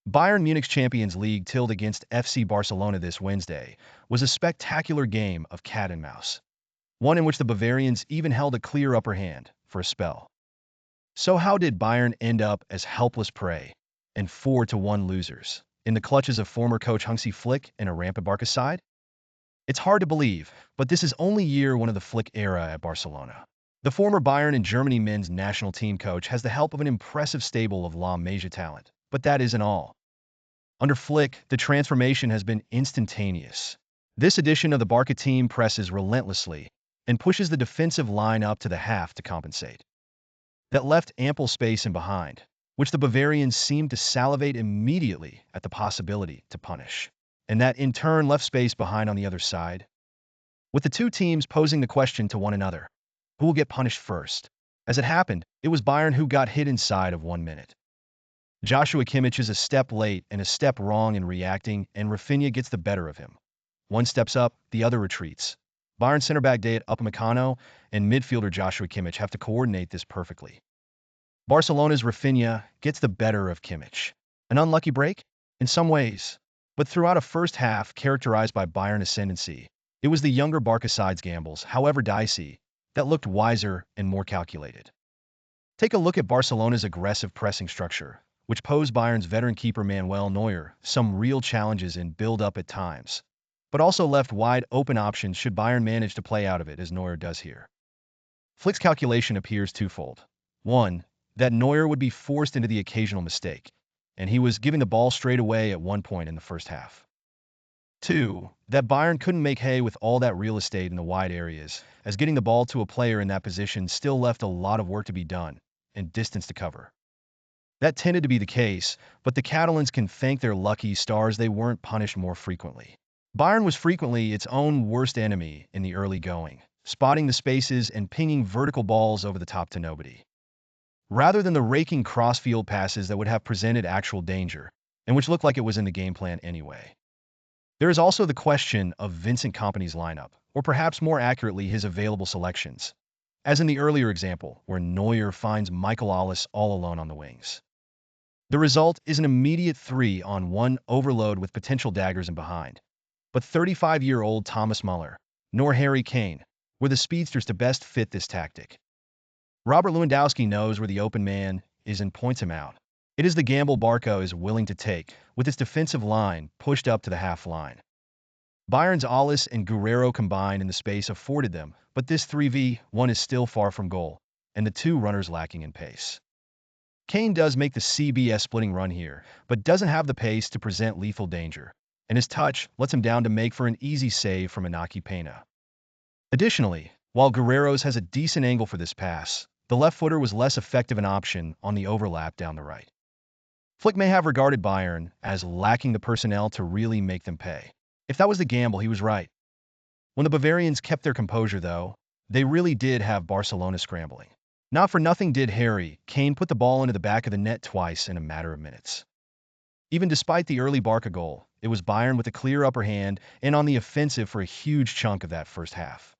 Bayern Munich's Champions League tilt against FC Barcelona this Wednesday was a spectacular game of cat and mouse, one in which the Bavarians even held a clear upper hand for a spell. So how did Bayern end up as helpless prey and 4-1 losers in the clutches of former coach Hansi Flick and a rampant BARCA side? It's hard to believe, but this is only year one of the Flick era at Barcelona. The former Bayern and Germany men's national team coach has the help of an impressive stable of La Masia talent, but that isn't all. Under Flick, the transformation has been instantaneous. This edition of the BARCA team presses relentlessly and pushes the defensive line up to the half to compensate. That left ample space in behind, which the Bavarians seemed to salivate immediately at the possibility to punish. And that in turn left space behind on the other side, with the two teams posing the question to one another, who will get punished first? As it happened, it was Bayern who got hit inside of 1 minute. Joshua Kimmich is a step late and a step wrong in reacting, and Rafinha gets the better of him. One steps up, the other retreats. Bayern center back Dayot Upamecano and midfielder Joshua Kimmich have to coordinate this perfectly. Barcelona's Rafinha gets the better of Kimmich. An unlucky break? In some ways. But throughout a first half characterized by Bayern ascendancy, it was the younger BARCA side's gambles, however dicey, that looked wiser and more calculated. Take a look at Barcelona's aggressive pressing structure, which posed Bayern's veteran keeper Manuel Neuer some real challenges in build-up at times, but also left wide open options should Bayern manage to play out of it as Neuer does here. Flick's calculation appears twofold. One, that Neuer would be forced into the occasional mistake, and he was giving the ball straight away at one point in the first half. Two, that Bayern couldn't make hay with all that real estate in the wide areas, as getting the ball to a player in that position still left a lot of work to be done and distance to cover. That tended to be the case, but the Catalans can thank their lucky stars they weren't punished more frequently. Bayern was frequently its own worst enemy in the early going, spotting the spaces and pinging vertical balls over the top to nobody, rather than the raking cross-field passes that would have presented actual danger, and which looked like it was in the game plan anyway. There is also the question of Vincent Kompany's lineup, or perhaps more accurately his available selections, as in the earlier example, where Neuer finds Michael Ollis all alone on the wings. The result is an immediate 3-on-1 overload with potential daggers in behind. But 35-year-old Thomas Muller, nor Harry Kane, were the speedsters to best fit this tactic. Robert Lewandowski knows where the open man is and points him out. It is the gamble BARCA is willing to take, with its defensive line pushed up to the half line. Bayern's Ollis and Guerreiro combined in the space afforded them, but this 3v1 is still far from goal, and the two runners lacking in pace. Kane does make the CBS splitting run here, but doesn't have the pace to present lethal danger, and his touch lets him down to make for an easy save from Inaki Peña. Additionally, while Guerreiro's has a decent angle for this pass, the left footer was less effective an option on the overlap down the right. Flick may have regarded Bayern as lacking the personnel to really make them pay. If that was the gamble, he was right. When the Bavarians kept their composure, though, they really did have Barcelona scrambling. Not for nothing did Harry Kane put the ball into the back of the net twice in a matter of minutes. Even despite the early BARCA goal, it was Bayern with a clear upper hand and on the offensive for a huge chunk of that first half.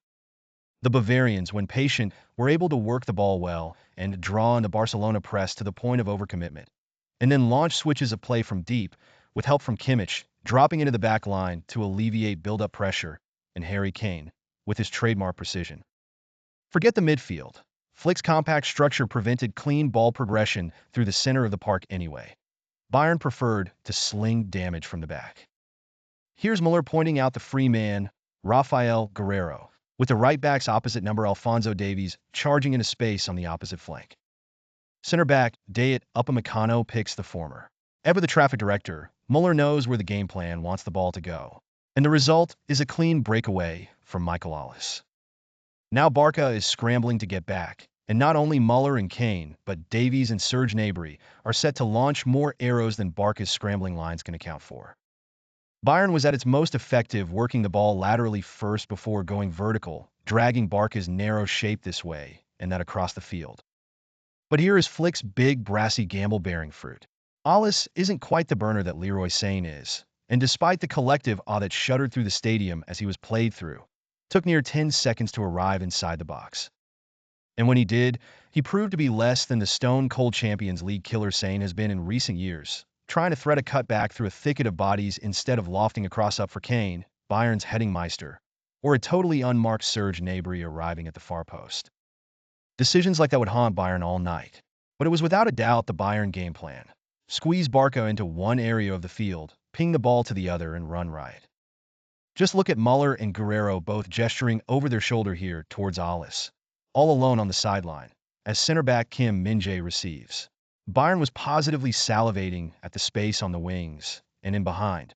The Bavarians, when patient, were able to work the ball well and draw on the Barcelona press to the point of overcommitment, and then launch switches of play from deep, with help from Kimmich, dropping into the back line to alleviate build-up pressure, and Harry Kane, with his trademark precision. Forget the midfield. Flick's compact structure prevented clean ball progression through the center of the park anyway. Bayern preferred to sling damage from the back. Here's Muller pointing out the free man, Rafael Guerreiro, with the right back's opposite number Alphonso Davies charging into space on the opposite flank. Center back Dayot Upamecano picks the former. Ever the traffic director, Muller knows where the game plan wants the ball to go, and the result is a clean breakaway from Michael Ollis. Now BARCA is scrambling to get back, and not only Muller and Kane, but Davies and Serge Gnabry are set to launch more arrows than BARCA's scrambling lines can account for. Bayern was at its most effective working the ball laterally first before going vertical, dragging BARCA's narrow shape this way and that across the field. But here is Flick's big brassy gamble bearing fruit. Ollis isn't quite the burner that Leroy Sane is, and despite the collective awe that shuddered through the stadium as he was played through, took near 10 seconds to arrive inside the box. And when he did, he proved to be less than the stone-cold Champions League killer Sane has been in recent years, trying to thread a cutback through a thicket of bodies instead of lofting a cross up for Kane, Bayern's heading meister, or a totally unmarked Serge Gnabry arriving at the far post. Decisions like that would haunt Bayern all night. But it was without a doubt the Bayern game plan. Squeeze BARCA into one area of the field, ping the ball to the other, and run right. Just look at Muller and Guerrero both gesturing over their shoulder here towards Alice, all alone on the sideline, as center back Kim Min-jae receives. Bayern was positively salivating at the space on the wings and in behind,